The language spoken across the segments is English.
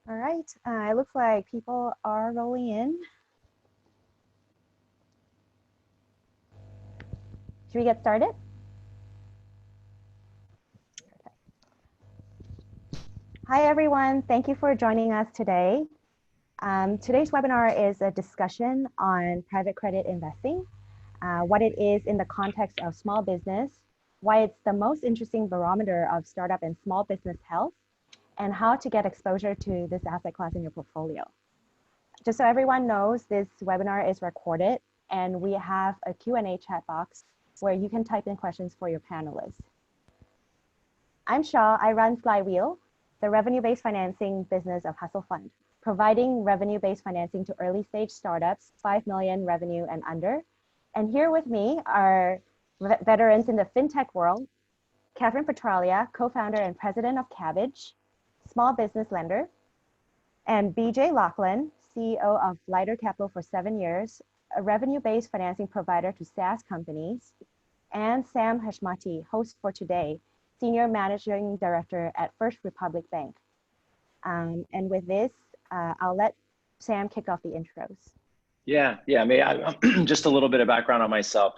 All right, it looks like people are rolling in. Should we get started? Hi, everyone. Thank you for joining us today. Today's webinar is a discussion on private credit investing, what it is in the context of small business, why it's the most interesting barometer of startup and small business health, and how to get exposure to this asset class in your portfolio. Just so everyone knows, this webinar is recorded, and we have a Q&A chat box where you can type in questions for your panelists. I'm Shaw. I run Flywheel, the revenue-based financing business of Hustle Fund, providing revenue-based financing to early-stage startups, 5 million revenue and under. And here with me are veterans in the fintech world, Kathryn Petralia, co-founder and president of Kabbage, small business lender, and BJ Lackland, CEO of Lighter Capital for 7 years, a revenue-based financing provider to SaaS companies, and Sam Heshmati, host for today, Senior Managing Director at First Republic Bank. And with this, I'll let Sam kick off the intros. Yeah. Just a little bit of background on myself.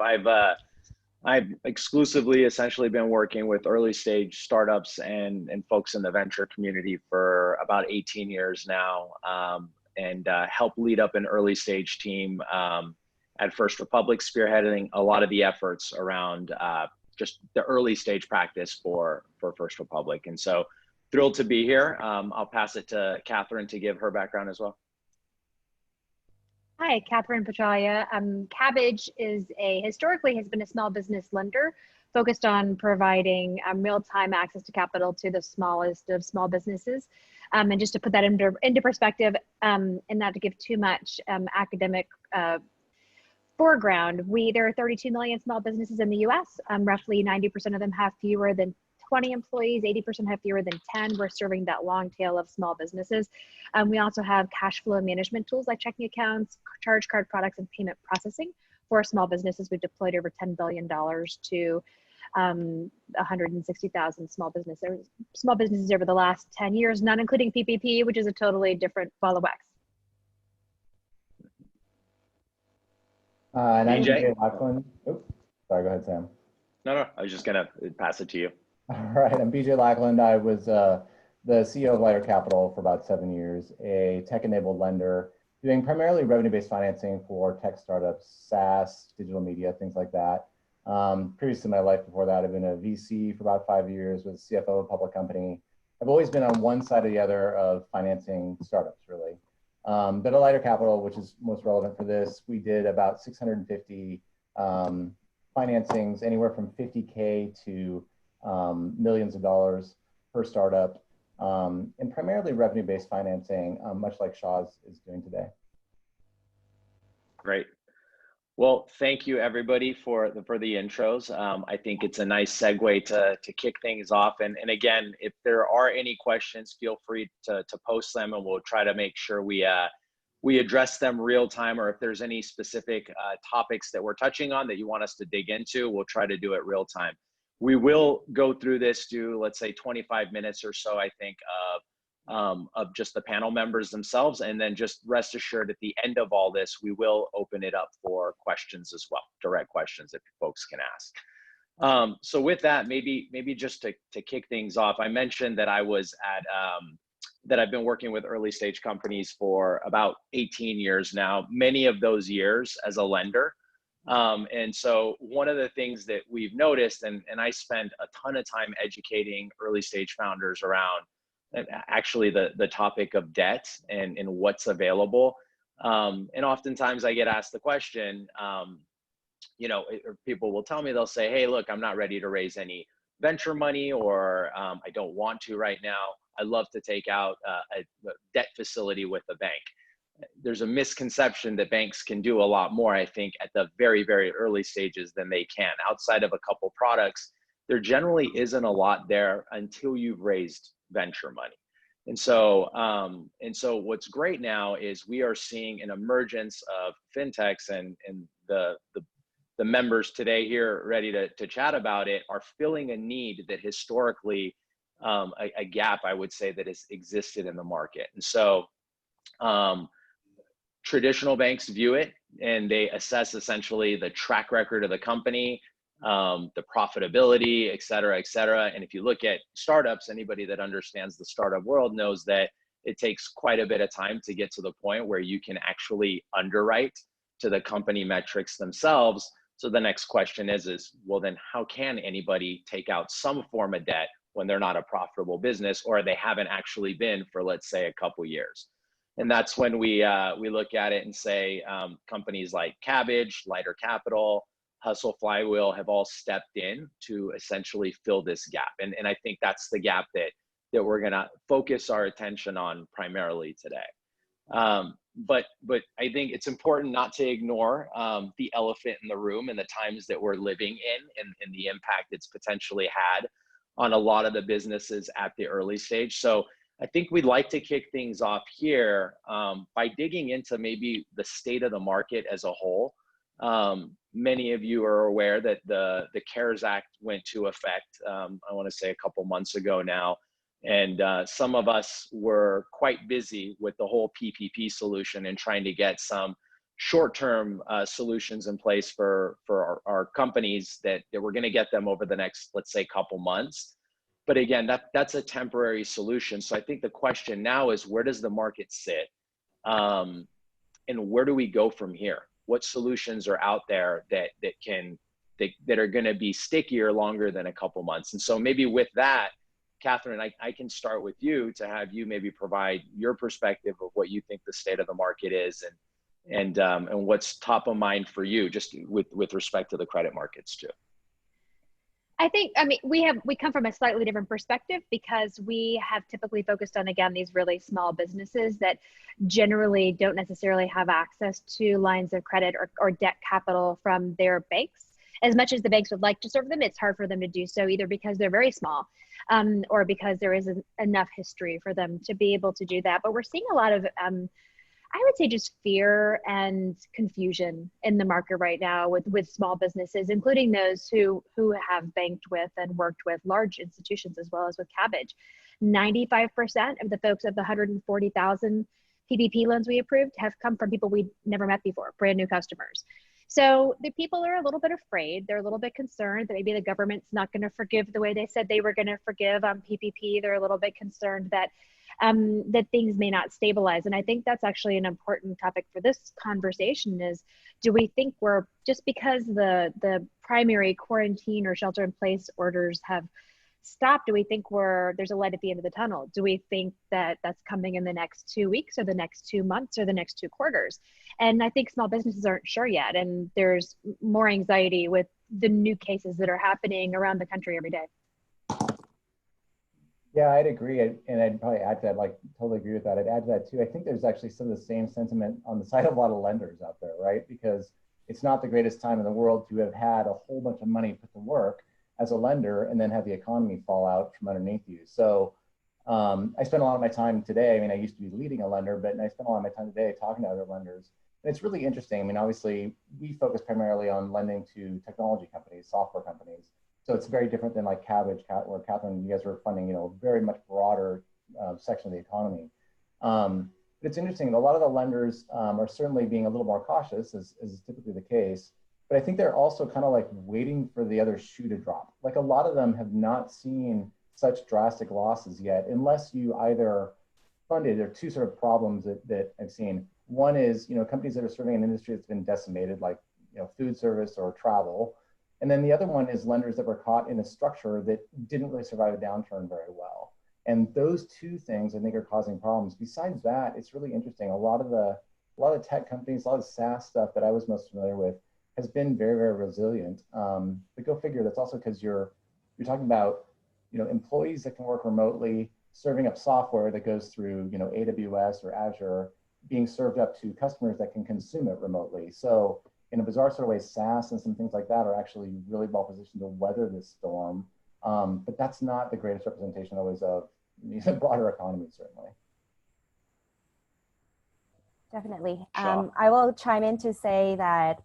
I've exclusively essentially been working with early stage startups and folks in the venture community for about 18 years now, and help lead up an early stage team at First Republic, spearheading a lot of the efforts around just the early stage practice for First Republic. And so thrilled to be here. I'll pass it to Kathryn to give her background as well. Hi, Kathryn Petralia. Kabbage historically has been a small business lender focused on providing real-time access to capital to the smallest of small businesses. And just to put that into perspective, and not to give too much academic foreground, there are 32 million small businesses in the US. Roughly 90% of them have fewer than 20 employees, 80% have fewer than 10. We're serving that long tail of small businesses. We also have cash flow management tools like checking accounts, charge card products, and payment processing for small businesses. We've deployed over $10 billion to 160,000 small businesses over the last 10 years, not including PPP, which is a totally different ball of wax. And I'm BJ Lackland. Oh, sorry, go ahead, Sam. No, I was just gonna pass it to you. All right, I'm BJ Lackland. I was the CEO of Lighter Capital for about 7 years, a tech-enabled lender doing primarily revenue-based financing for tech startups, SaaS, digital media, things like that. Previous to my life before that, I've been a VC for about 5 years, was CFO of a public company. I've always been on one side or the other of financing startups, really. But at Lighter Capital, which is most relevant for this, we did about 650 financings, anywhere from 50K to millions of dollars per startup, and primarily revenue-based financing, much like Shaw's is doing today. Great. Well, thank you everybody for the intros. I think it's a nice segue to kick things off. And again, if there are any questions, feel free to post them, and we'll try to make sure we address them real time, or if there's any specific topics that we're touching on that you want us to dig into, we'll try to do it real time. We will go through this, let's say 25 minutes or so, I think, of just the panel members themselves. And then just rest assured, at the end of all this, we will open it up for questions as well, direct questions that folks can ask. So with that, maybe just to kick things off, I mentioned that I was that I've been working with early stage companies for about 18 years now, many of those years as a lender. And so one of the things that we've noticed, and I spend a ton of time educating early stage founders around actually the topic of debt and what's available. And oftentimes I get asked the question, or people will tell me, they'll say, hey, look, I'm not ready to raise any venture money, or I don't want to right now. I love to take out a debt facility with a bank. There's a misconception that banks can do a lot more, I think, at the very, very early stages than they can. Outside of a couple products, there generally isn't a lot there until you've raised venture money. And so what's great now is we are seeing an emergence of fintechs, and the members today here ready to chat about it are filling a need that historically a gap, I would say, that has existed in the market. And so traditional banks view it and they assess essentially the track record of the company, the profitability, et cetera, et cetera. And if you look at startups, anybody that understands the startup world knows that it takes quite a bit of time to get to the point where you can actually underwrite to the company metrics themselves. So the next question is, well, then how can anybody take out some form of debt when they're not a profitable business, or they haven't actually been for, let's say, a couple years? And that's when we look at it and say companies like Kabbage, Lighter Capital, Hustle, Flywheel have all stepped in to essentially fill this gap. And I think that's the gap that we're gonna focus our attention on primarily today. But I think it's important not to ignore the elephant in the room and the times that we're living in and the impact it's potentially had on a lot of the businesses at the early stage. So I think we'd like to kick things off here by digging into maybe the state of the market as a whole. Many of you are aware that the CARES Act went to effect, I want to say a couple months ago now. And some of us were quite busy with the whole PPP solution and trying to get some short-term solutions in place for our companies that we're going to get them over the next, let's say, couple months. But again, that's a temporary solution. So I think the question now is, where does the market sit? And where do we go from here? What solutions are out there that are going to be stickier longer than a couple months? And so maybe with that, Kathryn, I can start with you to have you maybe provide your perspective of what you think the state of the market is and what's top of mind for you, just with respect to the credit markets too. I think, I mean, we come from a slightly different perspective because we have typically focused on, again, these really small businesses that generally don't necessarily have access to lines of credit or debt capital from their banks. As much as the banks would like to serve them, it's hard for them to do so, either because they're very small or because there isn't enough history for them to be able to do that. But we're seeing a lot of, I would say, just fear and confusion in the market right now with small businesses, including those who have banked with and worked with large institutions as well as with Kabbage. 95% of the folks of the 140,000 PPP loans we approved have come from people we'd never met before, brand new customers. So the people are a little bit afraid. They're a little bit concerned that maybe the government's not going to forgive the way they said they were going to forgive on PPP. They're a little bit concerned that that things may not stabilize. And I think that's actually an important topic for this conversation is, do we think we're, just because the primary quarantine or shelter in place orders have stopped, do we think there's a light at the end of the tunnel? Do we think that that's coming in the next 2 weeks or the next 2 months or the next 2 quarters? And I think small businesses aren't sure yet. And there's more anxiety with the new cases that are happening around the country every day. Yeah, I'd agree. And I'd probably add to that, like, totally agree with that. I'd add to that too. I think there's actually some of the same sentiment on the side of a lot of lenders out there, right? Because it's not the greatest time in the world to have had a whole bunch of money put to work as a lender and then have the economy fall out from underneath you. So I spent a lot of my time today. I mean, I used to be leading a lender, but I spent a lot of my time today talking to other lenders. And it's really interesting. I mean, obviously, we focus primarily on lending to technology companies, software companies. So it's very different than like Kabbage, where Kathryn, you guys are funding, very much broader section of the economy. But it's interesting. A lot of the lenders are certainly being a little more cautious, as is typically the case. But I think they're also kind of like waiting for the other shoe to drop. Like a lot of them have not seen such drastic losses yet, unless you either funded. There are two sort of problems that I've seen. One is, companies that are serving an industry that's been decimated, like, food service or travel. And then the other one is lenders that were caught in a structure that didn't really survive a downturn very well. And those two things, I think, are causing problems. Besides that, it's really interesting. A lot of tech companies, a lot of SaaS stuff that I was most familiar with has been very, very resilient. But go figure, that's also because you're talking about, employees that can work remotely, serving up software that goes through, AWS or Azure, being served up to customers that can consume it remotely. So in a bizarre sort of way, SaaS and some things like that are actually really well positioned to weather this storm. But that's not the greatest representation always of the broader economy, certainly. Definitely. Sure. I will chime in to say that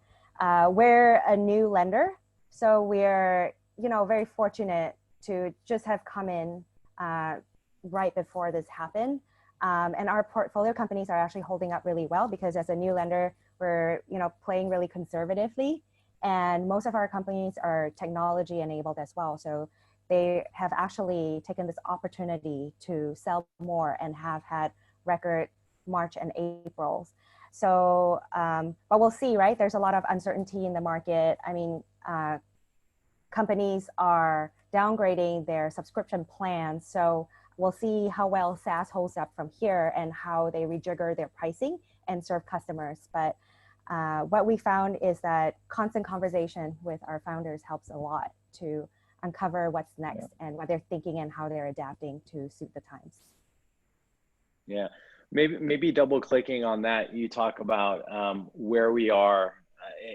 we're a new lender. So we're, very fortunate to just have come in right before this happened. And our portfolio companies are actually holding up really well because as a new lender, we're playing really conservatively. And most of our companies are technology enabled as well. So they have actually taken this opportunity to sell more and have had record March and Aprils. So, but we'll see, right? There's a lot of uncertainty in the market. I mean, companies are downgrading their subscription plans. So we'll see how well SaaS holds up from here and how they rejigger their pricing and serve customers. But what we found is that constant conversation with our founders helps a lot to uncover what's next and what they're thinking and how they're adapting to suit the times. Yeah, maybe double clicking on that, you talk about where we are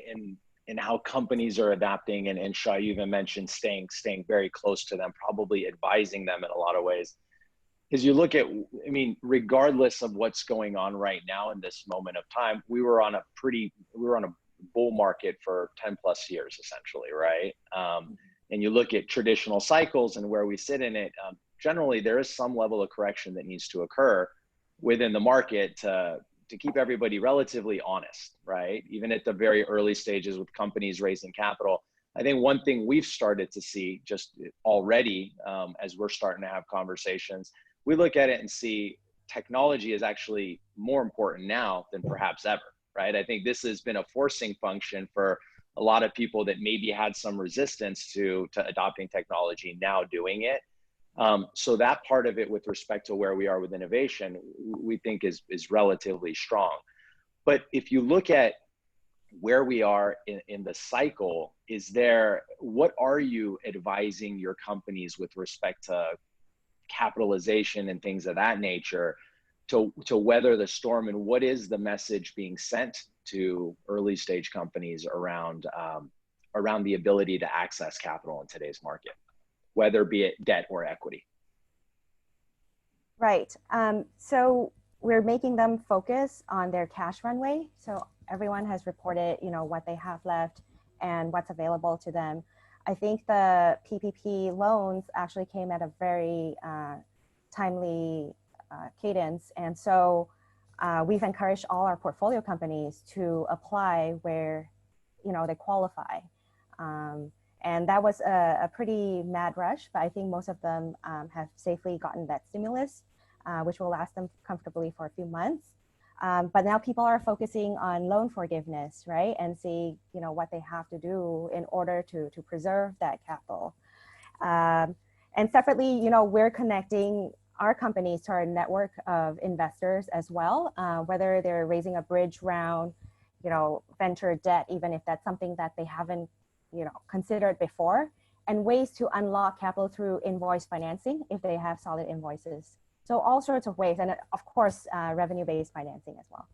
in how companies are adapting, and Shah, you even mentioned staying very close to them, probably advising them in a lot of ways. Because you look at, I mean, regardless of what's going on right now in this moment of time, we were on a bull market for 10 plus years, essentially, right? And you look at traditional cycles and where we sit in it, generally there is some level of correction that needs to occur within the market to keep everybody relatively honest, right? Even at the very early stages with companies raising capital. I think one thing we've started to see just already as we're starting to have conversations, we look at it and see technology is actually more important now than perhaps ever, right? I think this has been a forcing function for a lot of people that maybe had some resistance to adopting technology now doing it. So that part of it with respect to where we are with innovation, we think is relatively strong. But if you look at where we are in the cycle, what are you advising your companies with respect to capitalization and things of that nature to weather the storm, and what is the message being sent to early stage companies around the ability to access capital in today's market, whether be it debt or equity? Right. So we're making them focus on their cash runway. So everyone has reported, what they have left and what's available to them. I think the PPP loans actually came at a very timely cadence. And so we've encouraged all our portfolio companies to apply where, they qualify. And that was a pretty mad rush, but I think most of them have safely gotten that stimulus, which will last them comfortably for a few months. But now people are focusing on loan forgiveness, right? And see, what they have to do in order to preserve that capital. And separately, we're connecting our companies to our network of investors as well, whether they're raising a bridge round, venture debt, even if that's something that they haven't, considered before, and ways to unlock capital through invoice financing if they have solid invoices. So all sorts of ways, and of course, revenue-based financing as well.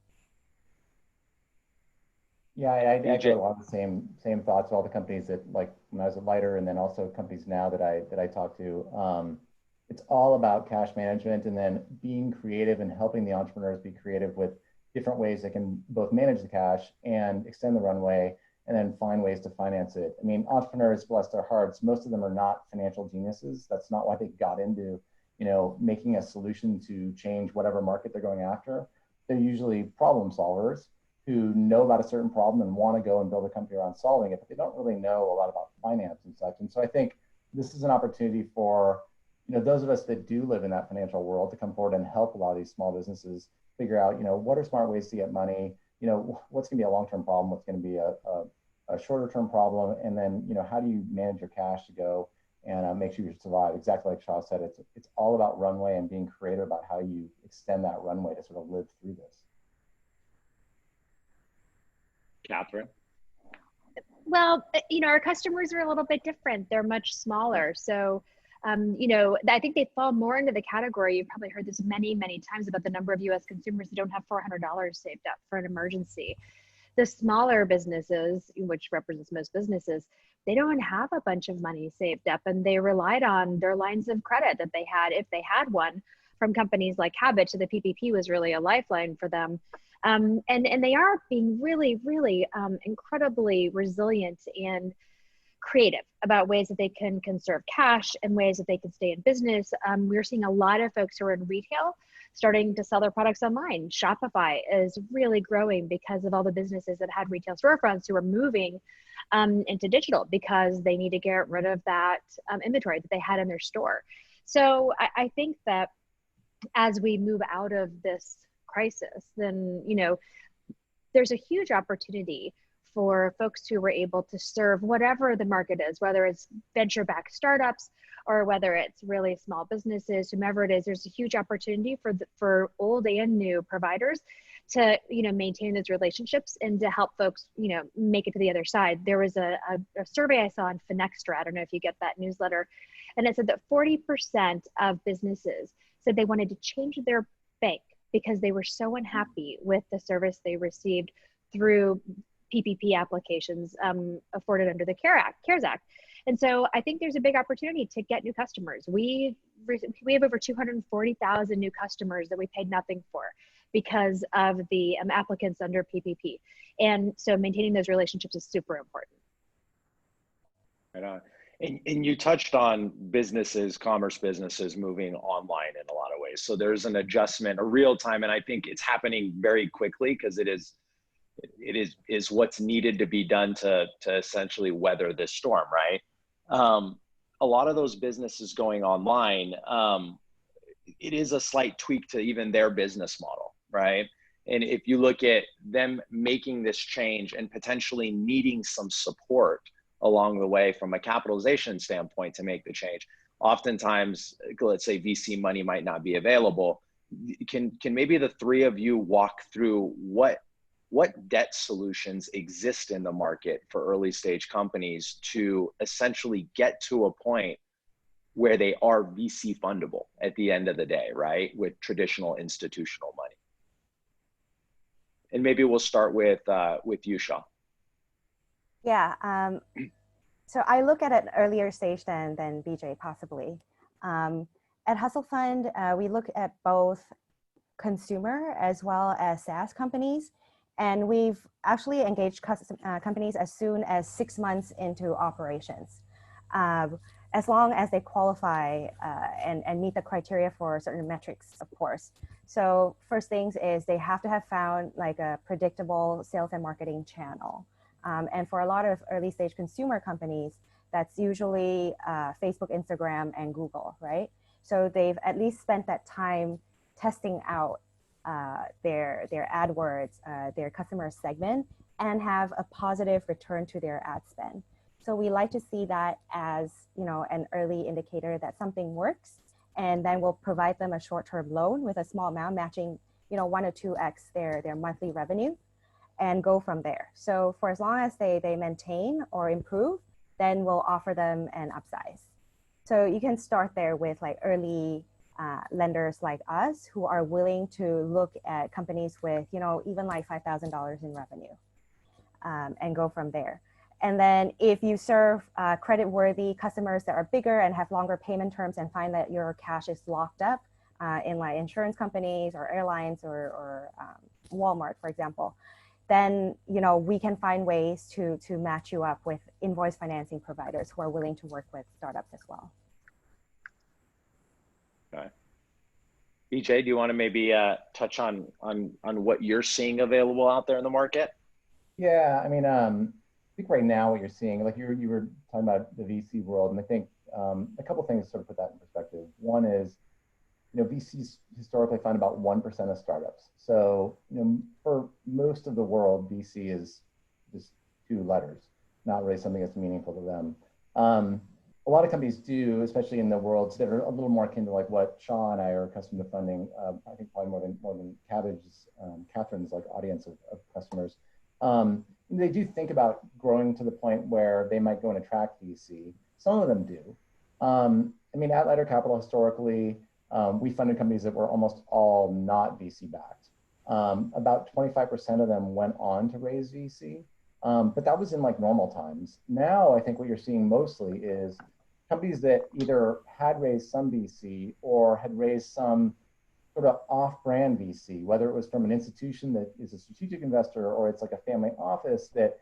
Yeah, I echo a lot of the same thoughts. All the companies that, like when I was at Lighter, and then also companies now that I talk to. It's all about cash management, and then being creative and helping the entrepreneurs be creative with different ways they can both manage the cash and extend the runway, and then find ways to finance it. I mean, entrepreneurs, bless their hearts, most of them are not financial geniuses. That's not why they got into, making a solution to change whatever market they're going after. They're usually problem solvers who know about a certain problem and want to go and build a company around solving it, but they don't really know a lot about finance and such. And so I think this is an opportunity for, those of us that do live in that financial world to come forward and help a lot of these small businesses figure out, what are smart ways to get money, what's going to be a long-term problem, what's going to be a shorter-term problem, and then, how do you manage your cash to go and make sure you survive? Exactly like Shah said, it's all about runway and being creative about how you extend that runway to sort of live through this. Kathryn? Well, our customers are a little bit different. They're much smaller. So, I think they fall more into the category. You've probably heard this many, many times about the number of US consumers who don't have $400 saved up for an emergency. The smaller businesses, which represents most businesses, they don't have a bunch of money saved up, and they relied on their lines of credit that they had, if they had one, from companies like Kabbage. So the PPP was really a lifeline for them. And they are being really, really incredibly resilient and creative about ways that they can conserve cash and ways that they can stay in business. We're seeing a lot of folks who are in retail starting to sell their products online. Shopify is really growing because of all the businesses that had retail storefronts who are moving into digital because they need to get rid of that inventory that they had in their store. So I think that as we move out of this crisis, then, you know, there's a huge opportunity for folks who were able to serve whatever the market is, whether it's venture-backed startups or whether it's really small businesses, whomever it is. There's a huge opportunity for old and new providers to, you know, maintain those relationships and to help folks, you know, make it to the other side. There was a survey I saw on Finextra, I don't know if you get that newsletter, and it said that 40% of businesses said they wanted to change their bank because they were so unhappy with the service they received through PPP applications afforded under the CARES Act. And so I think there's a big opportunity to get new customers. We have over 240,000 new customers that we paid nothing for because of the applicants under PPP. And so maintaining those relationships is super important. Right on. And you touched on businesses, commerce businesses moving online in a lot of ways. So there's an adjustment, a real time, and I think it's happening very quickly because it is what's needed to be done to essentially weather this storm, right? A lot of those businesses going online, it is a slight tweak to even their business model, right? And if you look at them making this change and potentially needing some support along the way from a capitalization standpoint to make the change, oftentimes, let's say VC money might not be available. Can maybe the three of you walk through what debt solutions exist in the market for early stage companies to essentially get to a point where they are VC fundable at the end of the day, right? With traditional institutional money. And maybe we'll start with you, Shaw. Yeah, so I look at an earlier stage than BJ possibly. At Hustle Fund, we look at both consumer as well as SaaS companies. And we've actually engaged companies as soon as 6 months into operations, as long as they qualify and meet the criteria for certain metrics, of course. So first things is they have to have found like a predictable sales and marketing channel. And for a lot of early stage consumer companies, that's usually Facebook, Instagram, and Google, right? So they've at least spent that time testing out their AdWords, their customer segment, and have a positive return to their ad spend. So we like to see that as, you know, an early indicator that something works, and then we'll provide them a short-term loan with a small amount matching, you know, 1 or 2x their monthly revenue, and go from there. So for as long as they maintain or improve, then we'll offer them an upsize. So you can start there with like early lenders like us who are willing to look at companies with, you know, even like $5,000 in revenue, and go from there. And then if you serve credit-worthy customers that are bigger and have longer payment terms and find that your cash is locked up in like insurance companies or airlines or Walmart, for example, then, you know, we can find ways to match you up with invoice financing providers who are willing to work with startups as well. Okay. BJ, do you want to maybe touch on what you're seeing available out there in the market? Yeah, I mean, I think right now what you're seeing, like you were talking about the VC world, and I think a couple of things to sort of put that in perspective. One is, you know, VCs historically fund about 1% of startups. So, you know, for most of the world, VC is just 2 letters, not really something that's meaningful to them. A lot of companies do, especially in the worlds that are a little more akin to like what Shaw and I are accustomed to funding. I think probably more than Kabbage's, Kathryn's like audience of customers. They do think about growing to the point where they might go and attract VC. Some of them do. I mean, at Lighter Capital historically, we funded companies that were almost all not VC backed. About 25% of them went on to raise VC, but that was in like normal times. Now, I think what you're seeing mostly is companies that either had raised some VC or had raised some sort of off-brand VC, whether it was from an institution that is a strategic investor or it's like a family office that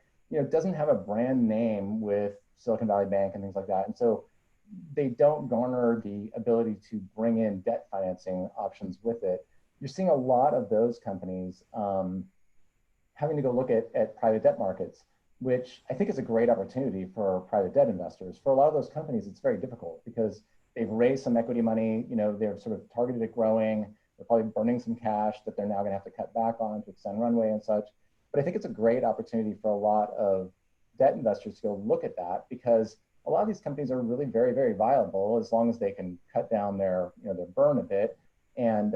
doesn't have a brand name with Silicon Valley Bank and things like that. And so they don't garner the ability to bring in debt financing options with it. You're seeing a lot of those companies having to go look at private debt markets, which I think is a great opportunity for private debt investors. For a lot of those companies, it's very difficult because they've raised some equity money, they're sort of targeted at growing, they're probably burning some cash that they're now gonna have to cut back on to extend runway and such. But I think it's a great opportunity for a lot of debt investors to go look at that, because a lot of these companies are really very, very viable as long as they can cut down their burn a bit and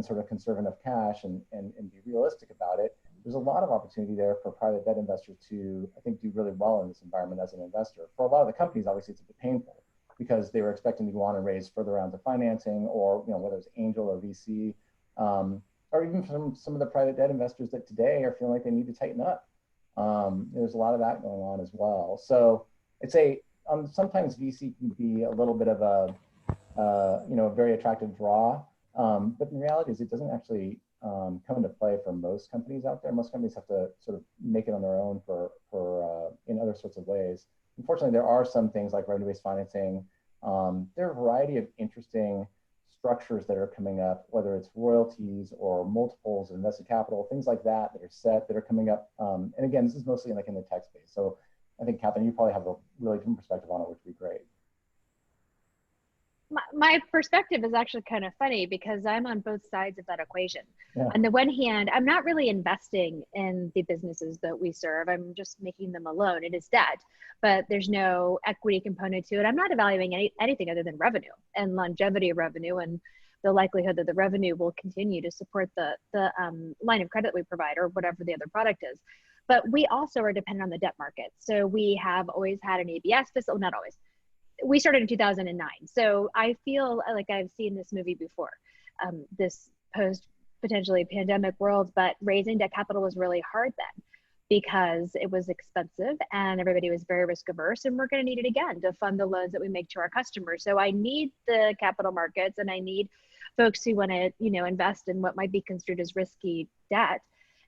sort of conserve enough cash and be realistic about it. There's a lot of opportunity there for private debt investors to, I think, do really well in this environment as an investor. For a lot of the companies, obviously, it's a bit painful because they were expecting to go on and raise further rounds of financing, or whether it's angel or VC, or even from some of the private debt investors that today are feeling like they need to tighten up. There's a lot of that going on as well. So I'd say sometimes VC can be a little bit of a very attractive draw, but in reality, it doesn't actually come into play for most companies out there. Most companies have to sort of make it on their own for in other sorts of ways. Unfortunately, there are some things like revenue-based financing. There are a variety of interesting structures that are coming up, whether it's royalties or multiples of invested capital, things like that that are coming up. And again, this is mostly in the tech space. So I think, Kathryn, you probably have a really different perspective on it, which would be great. My perspective is actually kind of funny because I'm on both sides of that equation. Yeah. On the one hand, I'm not really investing in the businesses that we serve. I'm just making them a loan. It is debt, but there's no equity component to it. I'm not evaluating anything other than revenue and longevity of revenue and the likelihood that the revenue will continue to support the line of credit we provide or whatever the other product is. But we also are dependent on the debt market. So we have always had an ABS facility, not always. We started in 2009. So I feel like I've seen this movie before, this post potentially pandemic world, but raising debt capital was really hard then because it was expensive and everybody was very risk averse, and we're going to need it again to fund the loans that we make to our customers. So I need the capital markets and I need folks who want to, invest in what might be construed as risky debt.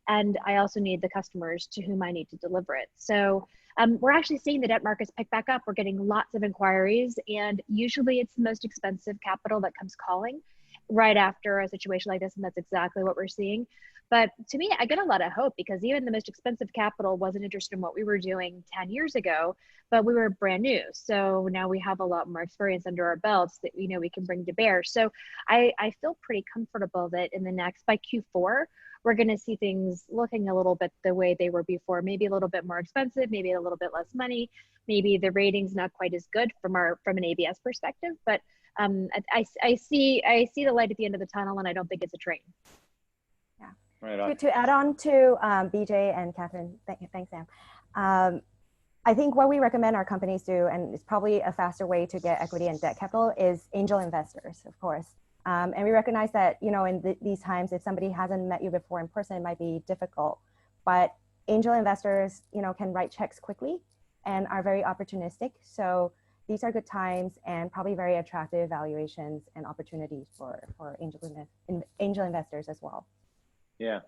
And I also need the customers to whom I need to deliver it. So we're actually seeing the debt markets pick back up. We're getting lots of inquiries, and usually it's the most expensive capital that comes calling right after a situation like this, and that's exactly what we're seeing. But to me, I get a lot of hope because even the most expensive capital wasn't interested in what we were doing 10 years ago, but we were brand new. So now we have a lot more experience under our belts that we can bring to bear. So I feel pretty comfortable that by Q4, we're going to see things looking a little bit the way they were before, maybe a little bit more expensive, maybe a little bit less money, maybe the rating's not quite as good from an ABS perspective, but I see the light at the end of the tunnel, and I don't think it's a train. Yeah. Right on. To add on to BJ and Kathryn, thanks, Sam. I think what we recommend our companies do, and it's probably a faster way to get equity and debt capital, is angel investors, of course. And we recognize that, in these times, if somebody hasn't met you before in person, it might be difficult. But angel investors, can write checks quickly and are very opportunistic. So these are good times and probably very attractive valuations and opportunities for angel investors as well. Yeah.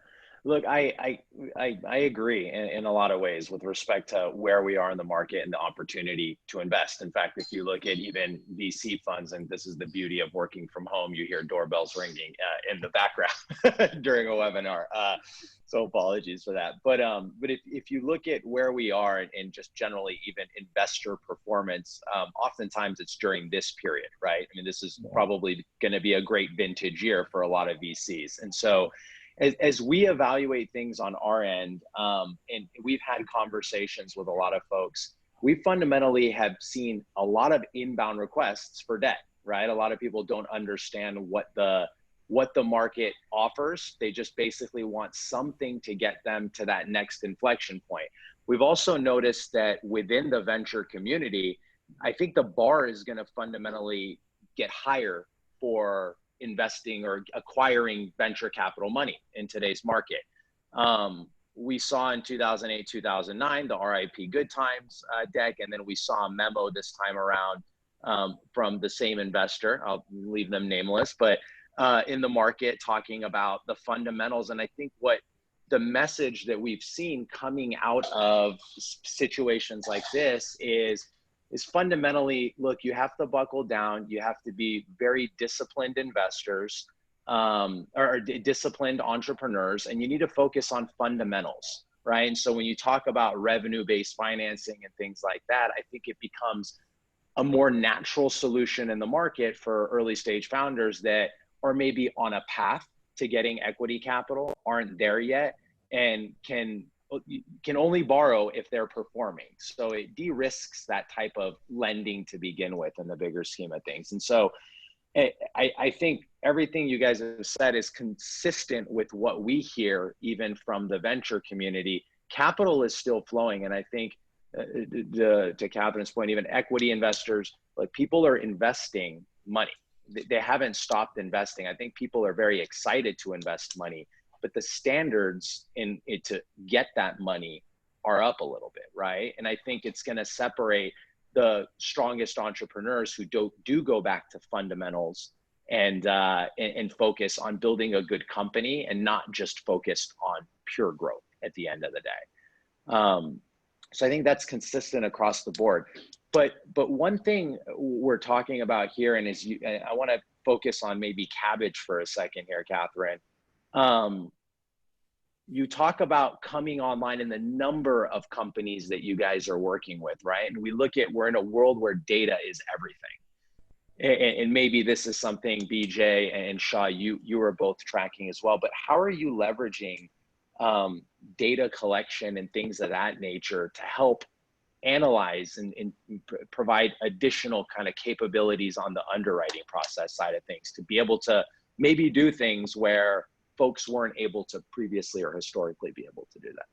Look, I agree in a lot of ways with respect to where we are in the market and the opportunity to invest. In fact, if you look at even VC funds, and this is the beauty of working from home, you hear doorbells ringing in the background during a webinar. So apologies for that. But if you look at where we are and just generally even investor performance, oftentimes it's during this period, right? I mean, this is probably going to be a great vintage year for a lot of VCs. And so as we evaluate things on our end, and we've had conversations with a lot of folks, we fundamentally have seen a lot of inbound requests for debt, right? A lot of people don't understand what the market offers. They just basically want something to get them to that next inflection point. We've also noticed that within the venture community, I think the bar is going to fundamentally get higher for investing or acquiring venture capital money in today's market. We saw in 2008, 2009, the RIP Good Times deck, and then we saw a memo this time around from the same investor, I'll leave them nameless, but in the market talking about the fundamentals. And I think what the message that we've seen coming out of situations like this is fundamentally, look, you have to buckle down. You have to be very disciplined investors, or disciplined entrepreneurs, and you need to focus on fundamentals, right? And so when you talk about revenue-based financing and things like that, I think it becomes a more natural solution in the market for early stage founders that are maybe on a path to getting equity capital, aren't there yet, and can only borrow if they're performing. So it de-risks that type of lending to begin with in the bigger scheme of things. And so I think everything you guys have said is consistent with what we hear even from the venture community. Capital is still flowing. And I think to Kathryn's point, even equity investors, like, people are investing money. They haven't stopped investing. I think people are very excited to invest money, but the standards in it to get that money are up a little bit, right? And I think it's going to separate the strongest entrepreneurs who do go back to fundamentals and focus on building a good company and not just focused on pure growth at the end of the day. So I think that's consistent across the board. But one thing we're talking about here, and I want to focus on maybe Kabbage for a second here, Kathryn. You talk about coming online and the number of companies that you guys are working with, right? And we're in a world where data is everything. And maybe this is something BJ and Shaw, you are both tracking as well, but how are you leveraging data collection and things of that nature to help analyze and provide additional kind of capabilities on the underwriting process side of things to be able to maybe do things where folks weren't able to previously or historically be able to do that?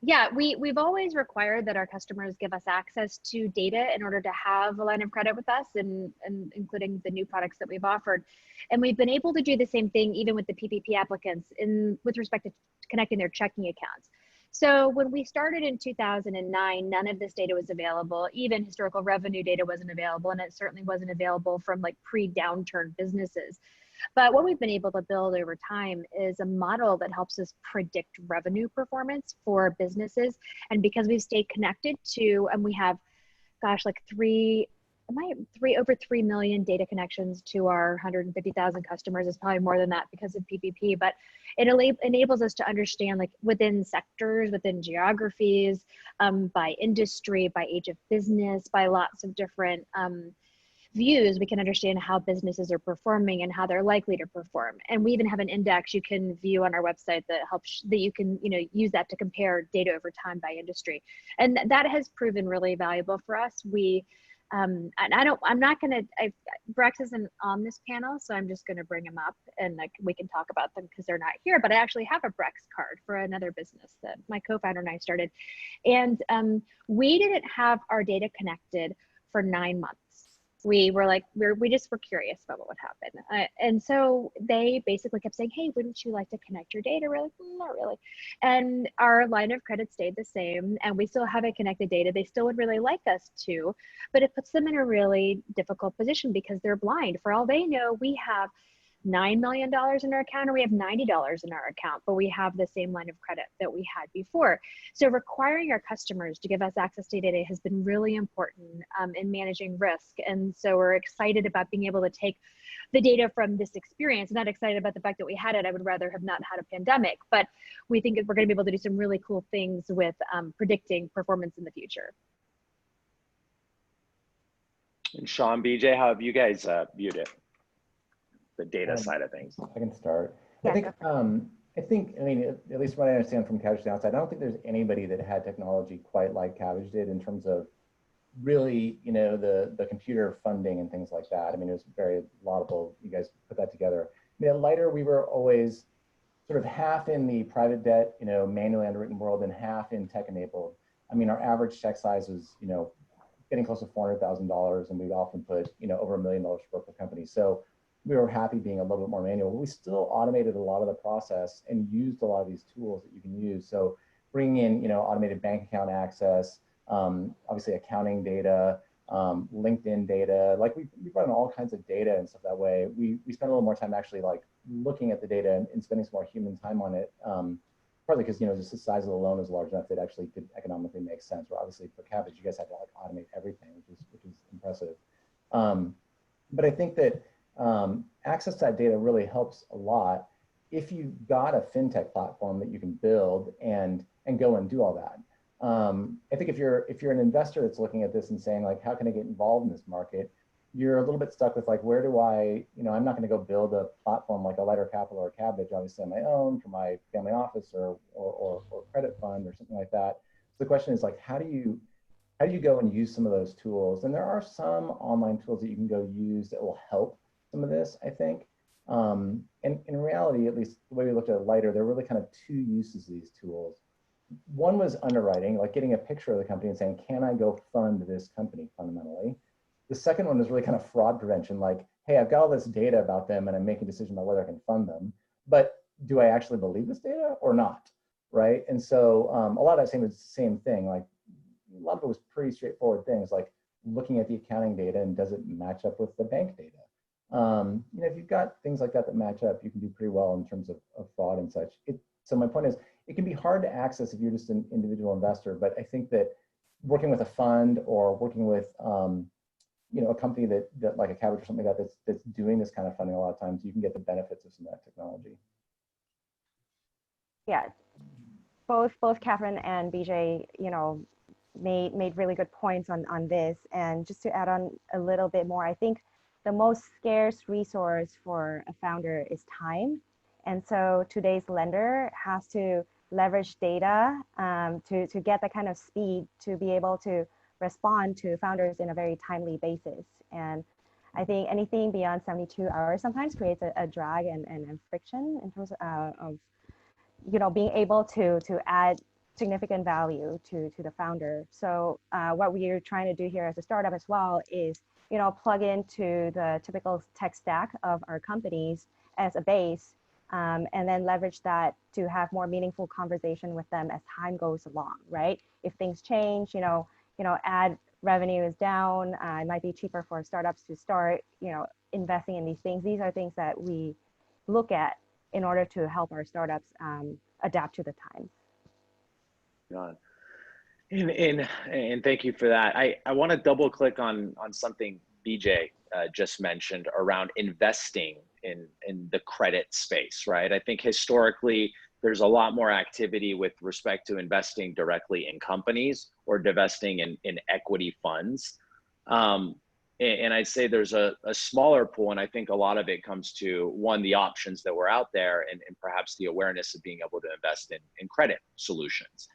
Yeah, we've always required that our customers give us access to data in order to have a line of credit with us, and including the new products that we've offered. And we've been able to do the same thing even with the PPP applicants with respect to connecting their checking accounts. So when we started in 2009, none of this data was available. Even historical revenue data wasn't available, and it certainly wasn't available from like pre-downturn businesses. But what we've been able to build over time is a model that helps us predict revenue performance for businesses. And because we've stayed connected to, and we have, gosh, like over 3 million data connections to our 150,000 customers. Is probably more than that because of PPP, but it enables us to understand, like, within sectors, within geographies, by industry, by age of business, by lots of different views, we can understand how businesses are performing and how they're likely to perform. And we even have an index you can view on our website that helps, that you can use that to compare data over time by industry. And that has proven really valuable for us. And Brex isn't on this panel, so I'm just going to bring him up and we can talk about them because they're not here, but I actually have a Brex card for another business that my co-founder and I started. And we didn't have our data connected for 9 months. We just were curious about what would happen. And so they basically kept saying, hey, wouldn't you like to connect your data? We're like, not really. And our line of credit stayed the same, and we still have a connected data. They still would really like us to, but it puts them in a really difficult position because they're blind. For all they know, we have $9 million in our account, or we have $90 in our account, but we have the same line of credit that we had before. So requiring our customers to give us access to data has been really important in managing risk. And so we're excited about being able to take the data from this experience. Not excited about the fact that we had it. I would rather have not had a pandemic, but we think that we're going to be able to do some really cool things with predicting performance in the future. And Sean, BJ, how have you guys viewed it? The data side of things. I can start. Yeah, I think, I mean, at least what I understand from Kabbage downside, I don't think there's anybody that had technology quite like Kabbage did in terms of really, the computer funding and things like that. I mean, it was very laudable. You guys put that together. I mean, at Lighter, we were always sort of half in the private debt, manually underwritten world and half in tech enabled. I mean, our average check size was, getting close to $400,000, and we'd often put, over $1 million per company. So we were happy being a little bit more manual, but we still automated a lot of the process and used a lot of these tools that you can use. So bringing in, automated bank account access, obviously accounting data, LinkedIn data. Like we run all kinds of data and stuff that way. We spend a little more time actually like looking at the data and spending some more human time on it. Partly because, just the size of the loan is large enough that it actually could economically make sense. Where obviously for Kabbage, you guys had to like automate everything, which is impressive. But I think that access to that data really helps a lot if you've got a fintech platform that you can build and go and do all that. I think if you're an investor that's looking at this and saying like, how can I get involved in this market? You're a little bit stuck with like, where do I, I'm not going to go build a platform like a Lighter Capital or Kabbage, obviously on my own for my family office or credit fund or something like that. So the question is like, how do you go and use some of those tools? And there are some online tools that you can go use that will help some of this, I think. And in reality, at least the way we looked at it Lighter, there were really kind of two uses of these tools. One was underwriting, like getting a picture of the company and saying, can I go fund this company fundamentally? The second one was really kind of fraud prevention, like, hey, I've got all this data about them and I'm making a decision about whether I can fund them, but do I actually believe this data or not, right? And so a lot of that same thing, like a lot of it was pretty straightforward things, like looking at the accounting data and does it match up with the bank data? If you've got things like that match up, you can do pretty well in terms of fraud and such. So my point is, it can be hard to access if you're just an individual investor, but I think that working with a fund or working with a company that like a Kabbage or something like that that's doing this kind of funding, a lot of times you can get the benefits of some of that technology. Yeah, both Kathryn and BJ, made really good points on this. And just to add on a little bit more, I think the most scarce resource for a founder is time. And so today's lender has to leverage data to get that kind of speed to be able to respond to founders in a very timely basis. And I think anything beyond 72 hours sometimes creates a drag and friction in terms of being able to add significant value to the founder. So what we are trying to do here as a startup as well is plug into the typical tech stack of our companies as a base, and then leverage that to have more meaningful conversation with them as time goes along, right? If things change, ad revenue is down, it might be cheaper for startups to start, investing in these things. These are things that we look at in order to help our startups adapt to the times. Got it. And thank you for that. I want to double click on something BJ just mentioned around investing in the credit space, right? I think historically there's a lot more activity with respect to investing directly in companies or divesting in equity funds. And I'd say there's a smaller pool, and I think a lot of it comes to, one, the options that were out there and perhaps the awareness of being able to invest in credit solutions.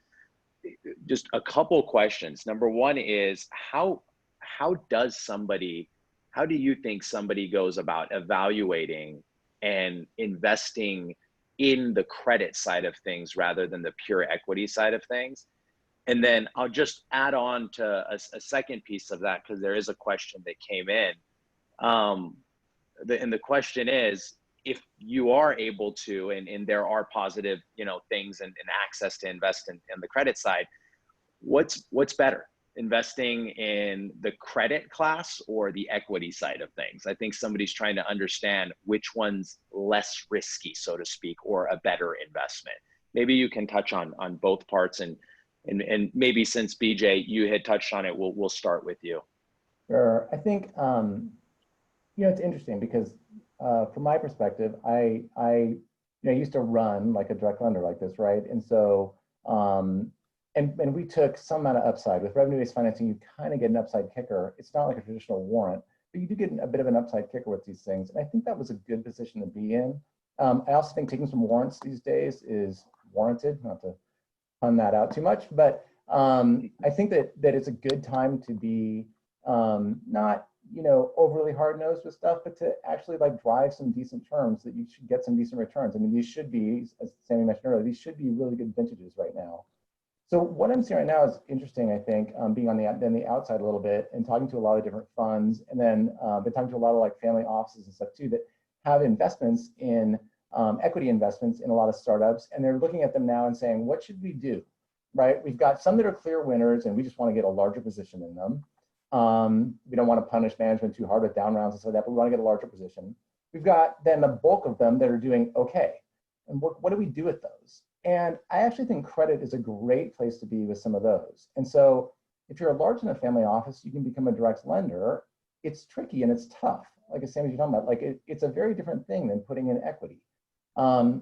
Just a couple questions. Number one is, how do you think somebody goes about evaluating and investing in the credit side of things rather than the pure equity side of things? And then I'll just add on to a second piece of that, because there is a question that came in. And the question is, if you are able to, and there are positive, things and access to invest in the credit side, what's better? Investing in the credit class or the equity side of things? I think somebody's trying to understand which one's less risky, so to speak, or a better investment. Maybe you can touch on both parts, and maybe since BJ, you had touched on it, we'll start with you. Sure. I think, it's interesting because from my perspective, I used to run like a direct lender like this, right? And so, and we took some amount of upside. With revenue-based financing, you kind of get an upside kicker. It's not like a traditional warrant, but you do get a bit of an upside kicker with these things. And I think that was a good position to be in. I also think taking some warrants these days is warranted, not to pun that out too much, but I think that it's a good time to be not overly hard-nosed with stuff, but to actually like drive some decent terms that you should get some decent returns. I mean, these should be, as Sammy mentioned earlier, these should be really good vintages right now. So what I'm seeing right now is interesting, I think, being on the outside a little bit and talking to a lot of different funds, and then been talking to a lot of like family offices and stuff too that have investments in equity investments in a lot of startups, and they're looking at them now and saying, what should we do, right? We've got some that are clear winners and we just want to get a larger position in them. We don't want to punish management too hard with down rounds and stuff like that, but we want to get a larger position. We've got then the bulk of them that are doing okay. And what do we do with those? And I actually think credit is a great place to be with some of those. And so if you're a large enough family office, you can become a direct lender. It's tricky and it's tough. Like as Sam, you're talking about, like it's a very different thing than putting in equity. Or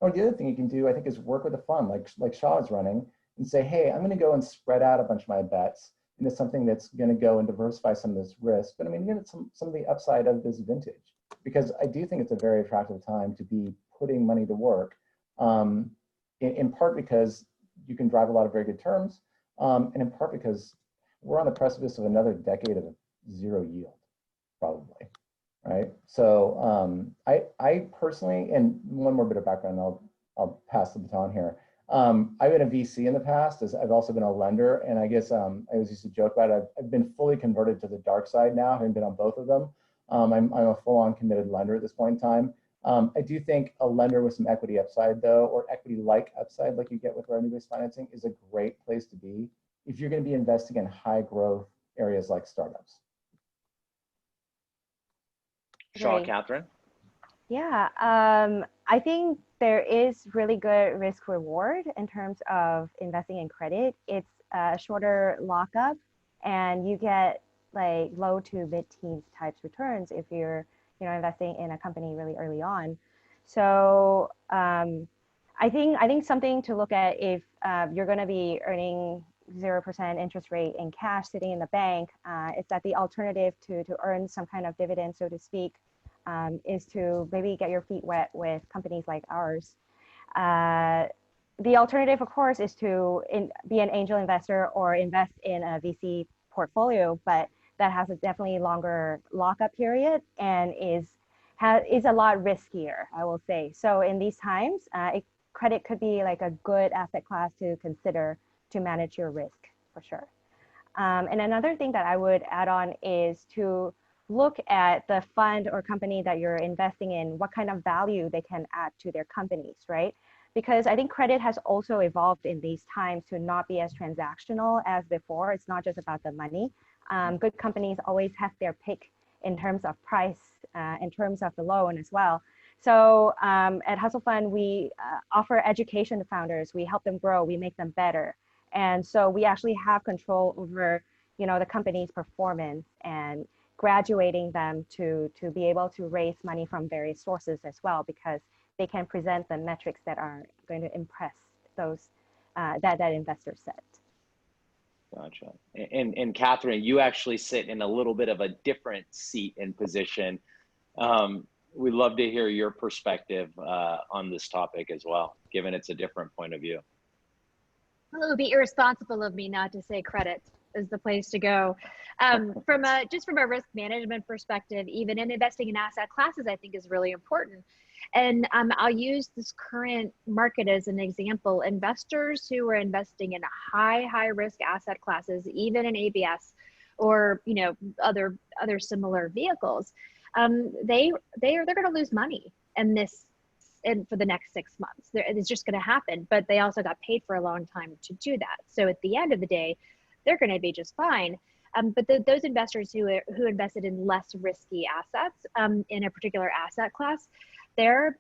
the other thing you can do, I think, is work with a fund like Shaw is running and say, hey, I'm going to go and spread out a bunch of my bets into something that's going to go and diversify some of this risk. But I mean, get some of the upside of this vintage, because I do think it's a very attractive time to be putting money to work, in part because you can drive a lot of very good terms, and in part because we're on the precipice of another decade of zero yield, probably, right? So I personally, and one more bit of background, I'll pass the baton here. I've been a VC in the past, as I've also been a lender, and I guess I always used to joke about it. I've been fully converted to the dark side now, having been on both of them. I'm a full-on committed lender at this point in time. I do think a lender with some equity upside, though, or equity-like upside, like you get with revenue-based financing, is a great place to be if you're going to be investing in high-growth areas like startups. Shaw, Kathryn? Yeah, I think there is really good risk reward in terms of investing in credit. It's a shorter lockup, and you get like low to mid-teens types returns if you're investing in a company really early on. So I think something to look at if you're going to be earning 0% interest rate in cash sitting in the bank, is that the alternative to earn some kind of dividend, so to speak, is to maybe get your feet wet with companies like ours. The alternative, of course, is to be an angel investor or invest in a VC portfolio, but that has a definitely longer lockup period and is a lot riskier, I will say. So in these times, credit could be like a good asset class to consider to manage your risk, for sure. And another thing that I would add on is to look at the fund or company that you're investing in, what kind of value they can add to their companies, right? Because I think credit has also evolved in these times to not be as transactional as before. It's not just about the money. Good companies always have their pick in terms of price, in terms of the loan as well. So at Hustle Fund, we offer education to founders. We help them grow. We make them better. And so we actually have control over, the company's performance and graduating them to be able to raise money from various sources as well, because they can present the metrics that are going to impress those that investor set. Gotcha. And Kathryn, you actually sit in a little bit of a different seat and position. We'd love to hear your perspective on this topic as well, given it's a different point of view. Well, it would be irresponsible of me not to say credit is the place to go. From a risk management perspective, even in investing in asset classes, I think is really important. And I'll use this current market as an example. Investors who are investing in high risk asset classes, even in ABS or other similar vehicles, they're going to lose money for the next 6 months. It's just going to happen. But they also got paid for a long time to do that. So at the end of the day, they're going to be just fine. But those investors who invested in less risky assets in a particular asset class, we're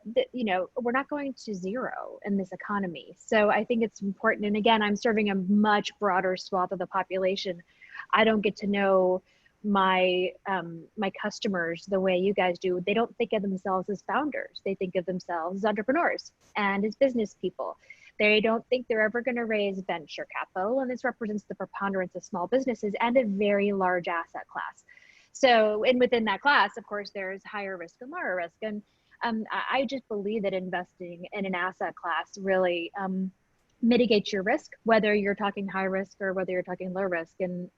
not going to zero in this economy. So I think it's important. And again, I'm serving a much broader swath of the population. I don't get to know my customers the way you guys do. They don't think of themselves as founders. They think of themselves as entrepreneurs and as business people. They don't think they're ever going to raise venture capital, and this represents the preponderance of small businesses and a very large asset class. So, and within that class, of course, there's higher risk and lower risk. And I just believe that investing in an asset class really mitigates your risk, whether you're talking high risk or whether you're talking low risk, and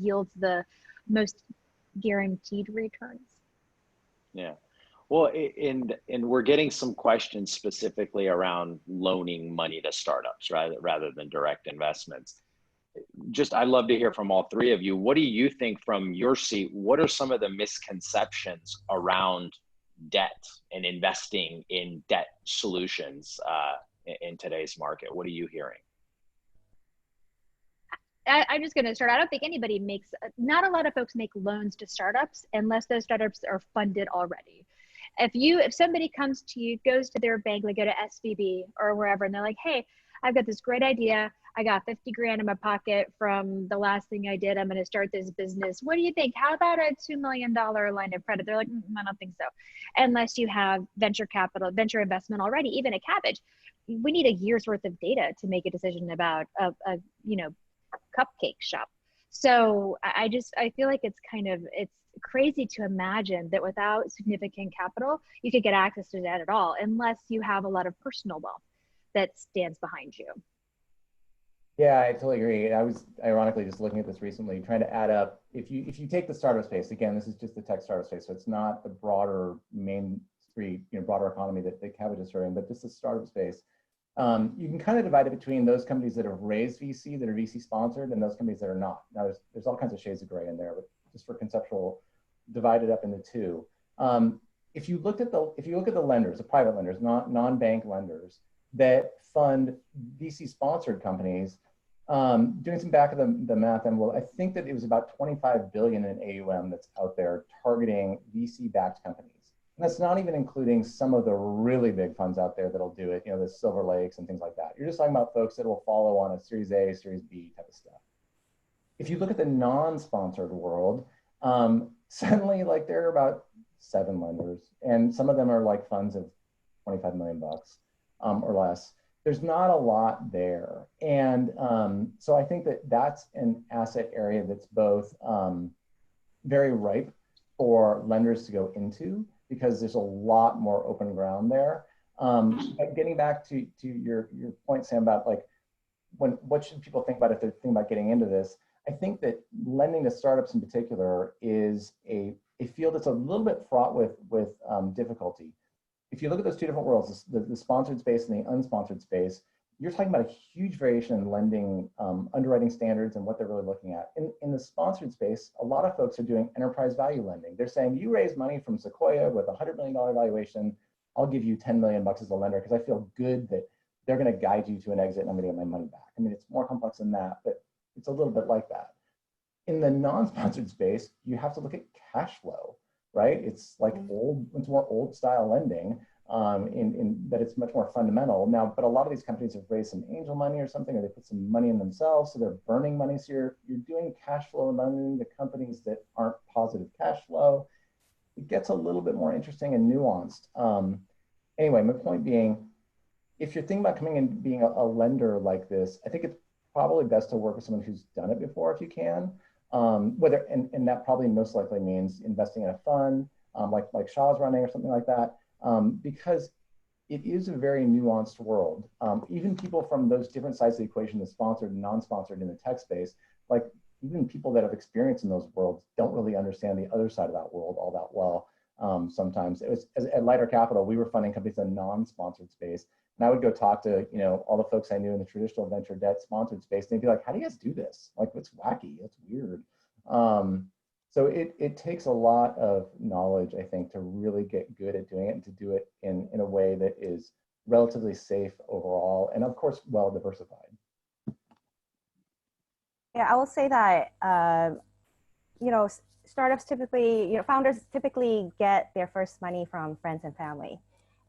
yields the most guaranteed returns. Yeah. Well, and we're getting some questions specifically around loaning money to startups rather than direct investments. I'd love to hear from all three of you. What do you think from your seat? What are some of the misconceptions around debt and investing in debt solutions in today's market? What are you hearing? I'm just going to start. I don't think anybody makes, not a lot of folks make loans to startups unless those startups are funded already. If somebody comes to you, goes to their bank, like go to SVB or wherever, and they're like, hey, I've got this great idea. I got 50 grand in my pocket from the last thing I did. I'm going to start this business. What do you think? How about a $2 million line of credit? They're like, I don't think so. Unless you have venture capital, venture investment already, even a Kabbage. We need a year's worth of data to make a decision about a cupcake shop. So I feel like it's crazy to imagine that without significant capital, you could get access to that at all, unless you have a lot of personal wealth that stands behind you. Yeah, I totally agree. I was ironically just looking at this recently, trying to add up, if you take the startup space, again, this is just the tech startup space, so it's not the broader main street, broader economy that Kabbage is serving, but just the startup space. You can kind of divide it between those companies that have raised VC, that are VC sponsored, and those companies that are not. Now, there's all kinds of shades of gray in there, but just for conceptual, divide it up into two. If you look at the lenders, the private lenders, not non-bank lenders that fund VC sponsored companies, doing some back of the math envelope, I think that it was about 25 billion in AUM that's out there targeting VC backed companies. And that's not even including some of the really big funds out there that'll do it, the Silver Lakes and things like that. You're just talking about folks that will follow on a Series A, Series B type of stuff. If you look at the non-sponsored world, suddenly like there are about 7 lenders, and some of them are like funds of 25 million bucks or less. There's not a lot there. And so I think that that's an asset area that's both very ripe for lenders to go into, because there's a lot more open ground there. But getting back to your point, Sam, about like what should people think about if they're thinking about getting into this? I think that lending to startups in particular is a field that's a little bit fraught with difficulty. If you look at those two different worlds, the sponsored space and the unsponsored space, you're talking about a huge variation in lending underwriting standards and what they're really looking at. In the sponsored space, a lot of folks are doing enterprise value lending. They're saying, you raise money from Sequoia with a $100 million valuation, I'll give you 10 million bucks as a lender because I feel good that they're going to guide you to an exit and I'm going to get my money back. I mean, it's more complex than that, but it's a little bit like that. In the non-sponsored space, you have to look at cash flow, right? It's like it's more old style lending. In that it's much more fundamental now, but a lot of these companies have raised some angel money or something, or they put some money in themselves, so they're burning money. So you're doing cash flow lending to companies that aren't positive cash flow. It gets a little bit more interesting and nuanced. Anyway, my point being, if you're thinking about coming in and being a lender like this, I think it's probably best to work with someone who's done it before if you can. And that probably most likely means investing in a fund like Shaw's running or something like that. Because it is a very nuanced world. Even people from those different sides of the equation, the sponsored and non-sponsored in the tech space, like even people that have experience in those worlds don't really understand the other side of that world all that well. Sometimes it was at Lighter Capital, we were funding companies in a non-sponsored space. And I would go talk to, all the folks I knew in the traditional venture debt sponsored space. And they'd be like, how do you guys do this? Like, it's wacky, it's weird. So it takes a lot of knowledge, I think, to really get good at doing it and to do it in a way that is relatively safe overall and, of course, well diversified. Yeah, I will say that, startups typically, founders typically get their first money from friends and family.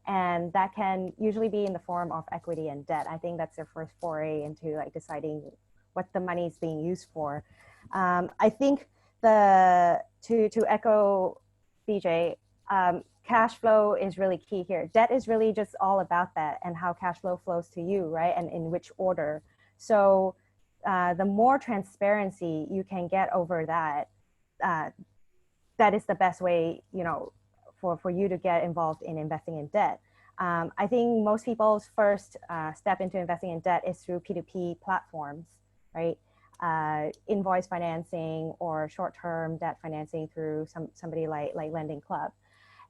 And that can usually be in the form of equity and debt. I think that's their first foray into like deciding what the money is being used for. I think to echo BJ, cash flow is really key here. Debt is really just all about that and how cash flow flows to you, right? And in which order. So the more transparency you can get over that, that is the best way, for you to get involved in investing in debt. I think most people's first step into investing in debt is through P2P platforms, right? Invoice financing or short-term debt financing through somebody like Lending Club.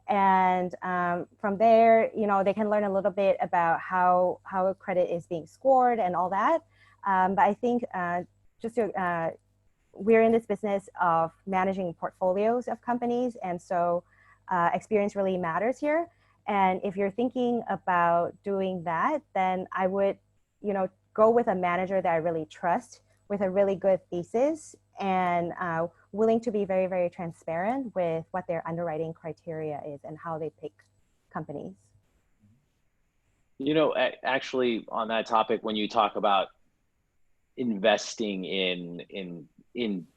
And from there, they can learn a little bit about how credit is being scored and all that. But I think we're in this business of managing portfolios of companies. And so experience really matters here. And if you're thinking about doing that, then I would, go with a manager that I really trust, with a really good thesis and willing to be very, very transparent with what their underwriting criteria is and how they pick companies. You know, actually on that topic, when you talk about investing in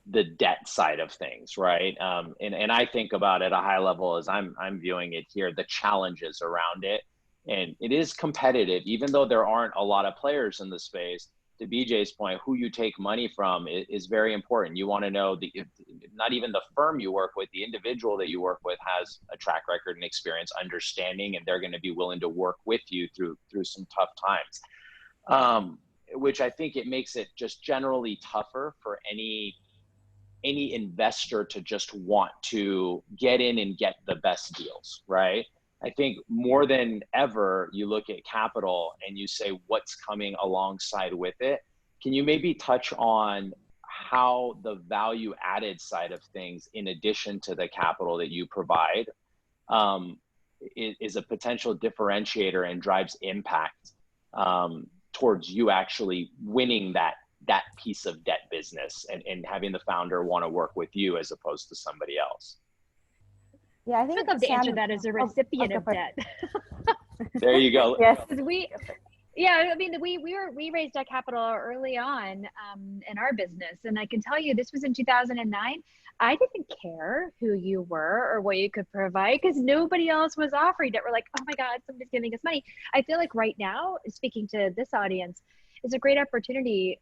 the debt side of things, right? And I think about it at a high level as I'm viewing it here, the challenges around it. And it is competitive, even though there aren't a lot of players in the space. To BJ's point, who you take money from is very important. You want to know not even the firm you work with, the individual that you work with has a track record and experience, understanding, and they're going to be willing to work with you through some tough times. Which I think it makes it just generally tougher for any investor to just want to get in and get the best deals, right? I think more than ever, you look at capital and you say, what's coming alongside with it? Can you maybe touch on how the value added side of things, in addition to the capital that you provide, is a potential differentiator and drives impact towards you actually winning that piece of debt business and having the founder want to work with you as opposed to somebody else? Yeah, I think I'd love to answer that as a recipient of debt. There you go. Yes. Yeah, I mean, we raised that capital early on in our business, and I can tell you this was in 2009. I didn't care who you were or what you could provide because nobody else was offering it. We're like, oh my God, somebody's giving us money. I feel like right now, speaking to this audience, is a great opportunity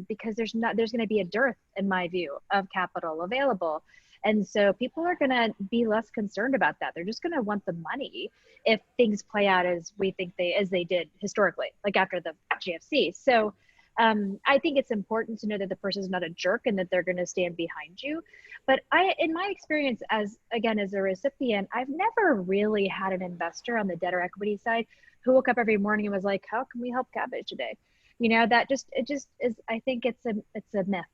because there's going to be a dearth, in my view, of capital available. And so people are going to be less concerned about that. They're just going to want the money if things play out as we think as they did historically, like after the GFC. So I think it's important to know that the person's not a jerk and that they're going to stand behind you. But in my experience as a recipient, I've never really had an investor on the debt or equity side who woke up every morning and was like, how can we help Kabbage today? You know, it just is, I think it's a myth.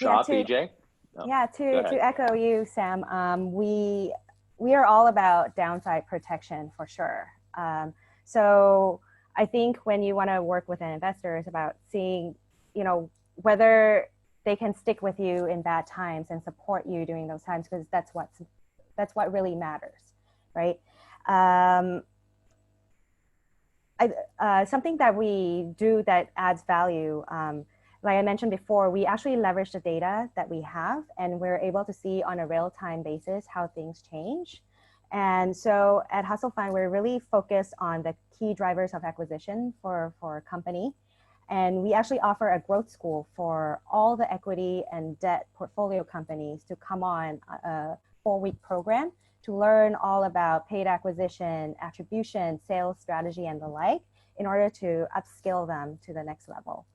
BJ? Yeah, to echo you, Sam, we are all about downside protection for sure. So I think when you want to work with an investor, it's about seeing, you know, whether they can stick with you in bad times and support you during those times, because that's what really matters, right? Something that we do that adds value, like I mentioned before, we actually leverage the data that we have, and we're able to see on a real-time basis how things change. And so at Hustle Fund, we're really focused on the key drivers of acquisition for a company. And we actually offer a growth school for all the equity and debt portfolio companies to come on a 4-week program to learn all about paid acquisition, attribution, sales strategy, and the like, in order to upskill them to the next level.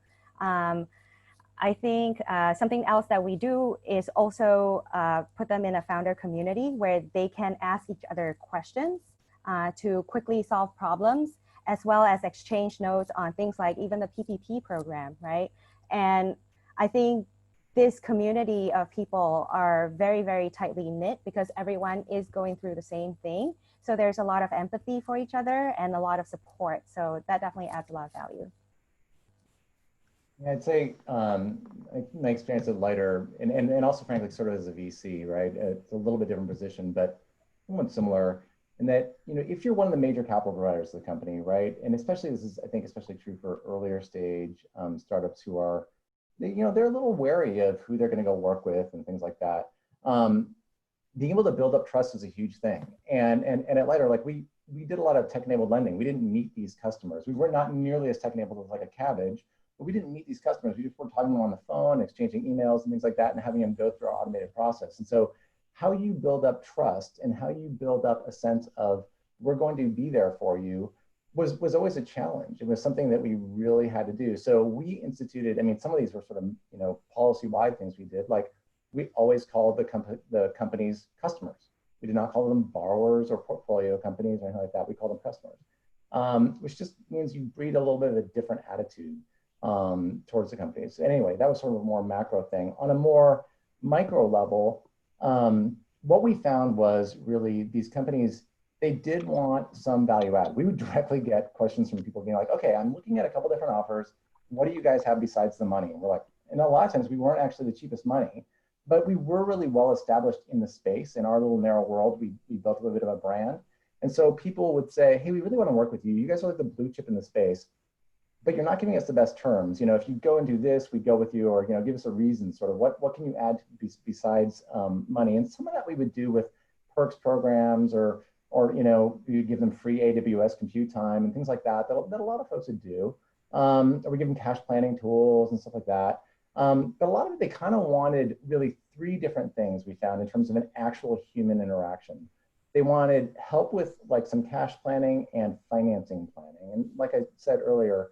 I think something else that we do is also put them in a founder community where they can ask each other questions to quickly solve problems, as well as exchange notes on things like even the PPP program, right? And I think this community of people are very, very tightly knit because everyone is going through the same thing. So there's a lot of empathy for each other and a lot of support. So that definitely adds a lot of value. Yeah, I'd say my experience at Lighter, and also frankly, sort of as a VC, right? It's a little bit different position, but somewhat similar in that, you know, if you're one of the major capital providers of the company, right? And especially, this is, I think, especially true for earlier stage startups who are, you know, they're a little wary of who they're going to go work with and things like that. Being able to build up trust is a huge thing. And at Lighter, like we did a lot of tech-enabled lending. We didn't meet these customers. We were not nearly as tech-enabled as like a Kabbage. But we didn't meet these customers. We just were talking to them on the phone, exchanging emails and things like that, and having them go through our automated process. And so how you build up trust and how you build up a sense of we're going to be there for you was always a challenge. It was something that we really had to do. So we instituted, I mean, some of these were sort of, you know, policy-wide things we did. Like we always called the companies customers. We did not call them borrowers or portfolio companies or anything like that. We called them customers, which just means you breed a little bit of a different attitude towards the companies. Anyway, that was sort of a more macro thing. On a more micro level, what we found was really these companies they did want some value add. We would directly get questions from people being like, okay, I'm looking at a couple different offers. What do you guys have besides the money? And we're like, and a lot of times we weren't actually the cheapest money, but we were really well established in the space. In our little narrow world, we built a little bit of a brand. And so people would say, hey, we really want to work with you. You guys are like the blue chip in the space, but you're not giving us the best terms. If you go and do this, we go with you, or give us a reason. Sort of what can you add besides money? And some of that we would do with perks programs, or you give them free AWS compute time and things like that. That a lot of folks would do. Or we give them cash planning tools and stuff like that. But a lot of it, they kind of wanted really 3 different things we found in terms of an actual human interaction. They wanted help with like some cash planning and financing planning. And like I said earlier,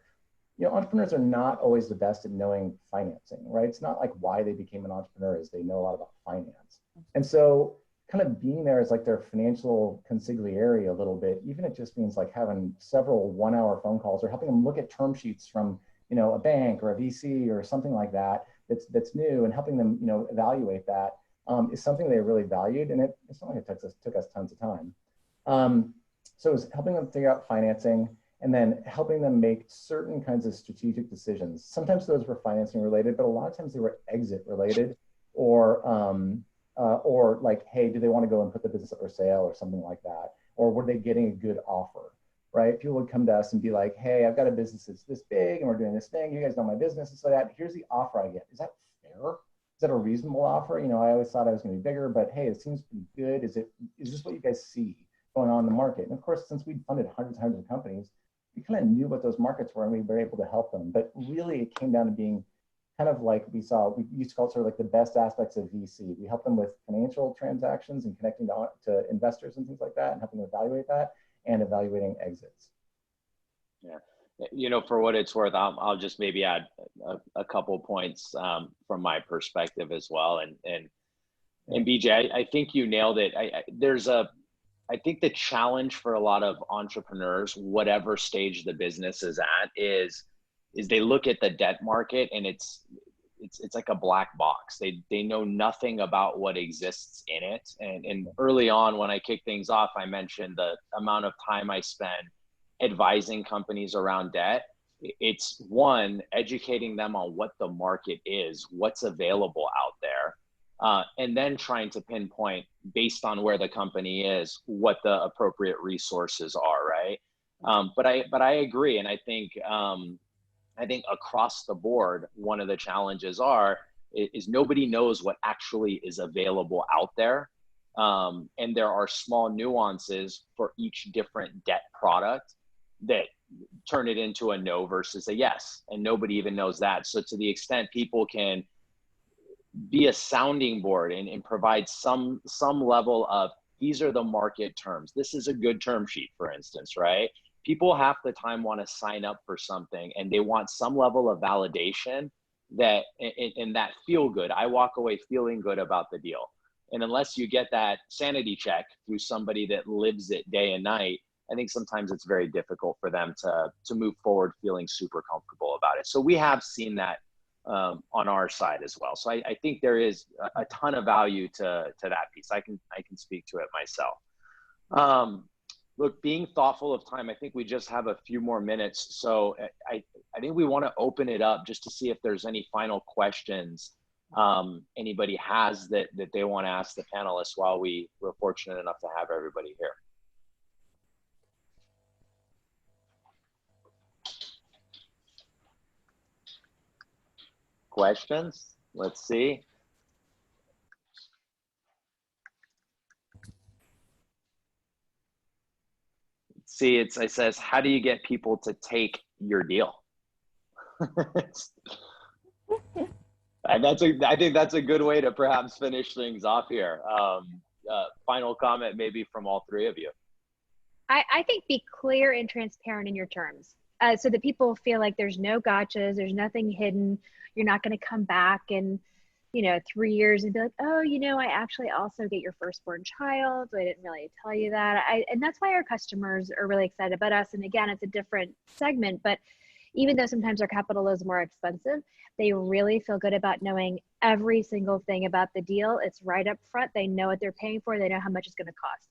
entrepreneurs are not always the best at knowing financing, right? It's not like why they became an entrepreneur is they know a lot about finance. And so kind of being there as like their financial consigliere a little bit, even it just means like having several 1-hour phone calls or helping them look at term sheets from, a bank or a VC or something like that that's new, and helping them, evaluate that is something they really valued. And it's not like it took us tons of time. So it was helping them figure out financing, and then helping them make certain kinds of strategic decisions. Sometimes those were financing related, but a lot of times they were exit related, or like, hey, do they want to go and put the business up for sale or something like that? Or were they getting a good offer, right? People would come to us and be like, hey, I've got a business that's this big and we're doing this thing. You guys know my business. It's like that. Here's the offer I get. Is that fair? Is that a reasonable offer? I always thought I was going to be bigger, but hey, it seems pretty good. Is this what you guys see going on in the market? And of course, since we'd funded hundreds of companies, we kind of knew what those markets were and we were able to help them. But really it came down to being kind of like we used to call it sort of like the best aspects of VC. We help them with financial transactions and connecting to investors and things like that, and helping them evaluate that and evaluating exits. Yeah. For what it's worth, I'll just maybe add a couple points from my perspective as well. And BJ, I think you nailed it. I think the challenge for a lot of entrepreneurs, whatever stage the business is at, is they look at the debt market and it's like a black box. They know nothing about what exists in it. And early on, when I kicked things off, I mentioned the amount of time I spend advising companies around debt. It's one, educating them on what the market is, what's available out there. And then trying to pinpoint, based on where the company is, what the appropriate resources are, right? But I agree, and I think across the board, one of the challenges is nobody knows what actually is available out there, and there are small nuances for each different debt product that turn it into a no versus a yes, and nobody even knows that. So to the extent people can be a sounding board and provide some level of, these are the market terms. This is a good term sheet, for instance, right? People half the time want to sign up for something and they want some level of validation that in that feel good. I walk away feeling good about the deal. And unless you get that sanity check through somebody that lives it day and night, I think sometimes it's very difficult for them to move forward feeling super comfortable about it. So we have seen that on our side as well. So I think there is a ton of value to that piece. I can speak to it myself. Look, being thoughtful of time, I think we just have a few more minutes. So I think we want to open it up just to see if there's any final questions anybody has that they want to ask the panelists while we're fortunate enough to have everybody here. Questions? Let's see. See, it says, how do you get people to take your deal? And I think that's a good way to perhaps finish things off here. Final comment maybe from all 3 of you. I think be clear and transparent in your terms, so that people feel like there's no gotchas, there's nothing hidden. You're not going to come back in 3 years and be like, oh, I actually also get your firstborn child. I didn't really tell you that. And that's why our customers are really excited about us. And again, it's a different segment, but even though sometimes our capital is more expensive, they really feel good about knowing every single thing about the deal. It's right up front. They know what they're paying for. They know how much it's going to cost.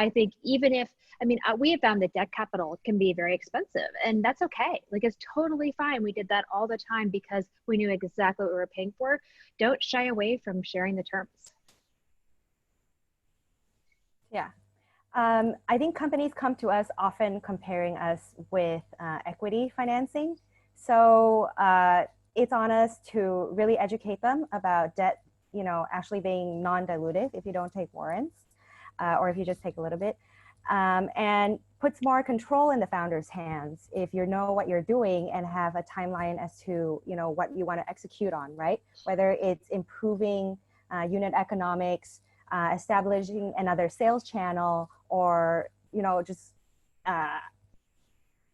I think even if, I mean, we have found that debt capital can be very expensive, and that's okay. Like, it's totally fine. We did that all the time because we knew exactly what we were paying for. Don't shy away from sharing the terms. Yeah. I think companies come to us often comparing us with equity financing. So it's on us to really educate them about debt, you know, actually being non-dilutive if you don't take warrants or if you just take a little bit, and puts more control in the founder's hands if you know what you're doing and have a timeline as to, you know, what you want to execute on, right? Whether it's improving unit economics, establishing another sales channel, or, you know, just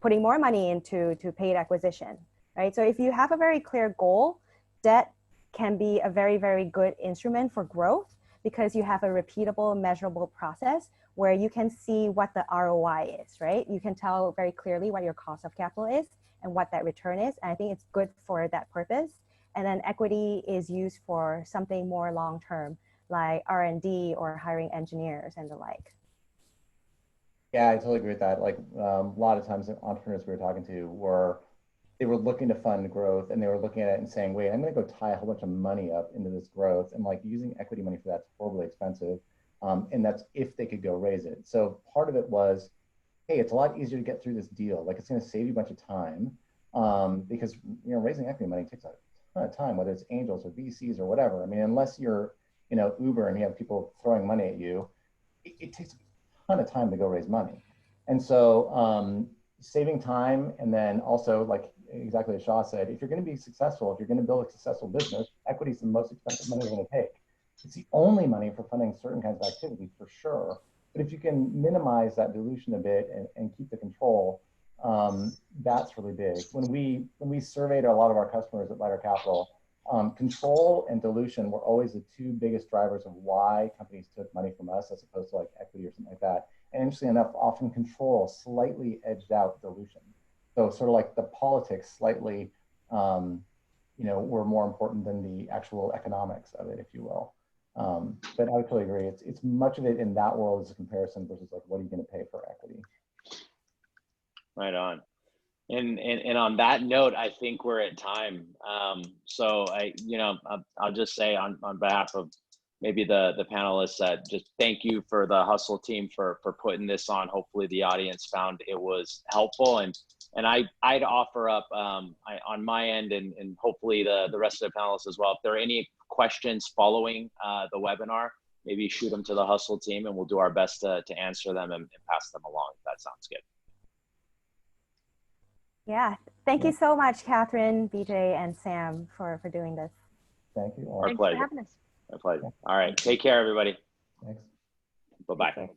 putting more money into paid acquisition, right? So if you have a very clear goal, debt can be a very, very good instrument for growth because you have a repeatable, measurable process where you can see what the ROI is, right? You can tell very clearly what your cost of capital is and what that return is. And I think it's good for that purpose. And then equity is used for something more long-term, like R&D or hiring engineers and the like. Yeah, I totally agree with that. Like a lot of times, the entrepreneurs we were talking to they were looking to fund growth, and they were looking at it and saying, "Wait, I'm going to go tie a whole bunch of money up into this growth, and like using equity money for that's horribly expensive." And that's if they could go raise it. So part of it was, hey, it's a lot easier to get through this deal. Like it's going to save you a bunch of time because you know raising equity money takes a ton of time, whether it's angels or VCs or whatever. I mean, unless you're Uber and you have people throwing money at you, it takes a ton of time to go raise money. And so saving time, and then also like exactly as Shaw said, if you're going to be successful, if you're going to build a successful business, equity is the most expensive money you're going to take. It's the only money for funding certain kinds of activity for sure. But if you can minimize that dilution a bit and keep the control, that's really big. When we surveyed a lot of our customers at Lighter Capital, control and dilution were always the two biggest drivers of why companies took money from us as opposed to like equity or something like that. And interestingly enough, often control slightly edged out dilution. So sort of like the politics slightly, were more important than the actual economics of it, if you will. But I would totally agree. It's much of it in that world as a comparison versus like, what are you going to pay for equity? Right on. And on that note, I think we're at time. So I'll just say on behalf of maybe the panelists that just thank you for the Hustle team for putting this on. Hopefully the audience found it was helpful, and I'd offer up on my end, and hopefully the rest of the panelists as well. If there are any questions following the webinar, maybe shoot them to the Hustle team, and we'll do our best to answer them and pass them along. If that sounds good. Yeah, thank you so much, Kathryn, BJ, and Sam for doing this. Thank you. Our Thanks pleasure. for having us. My pleasure. All right, take care, everybody. Thanks. Bye-bye.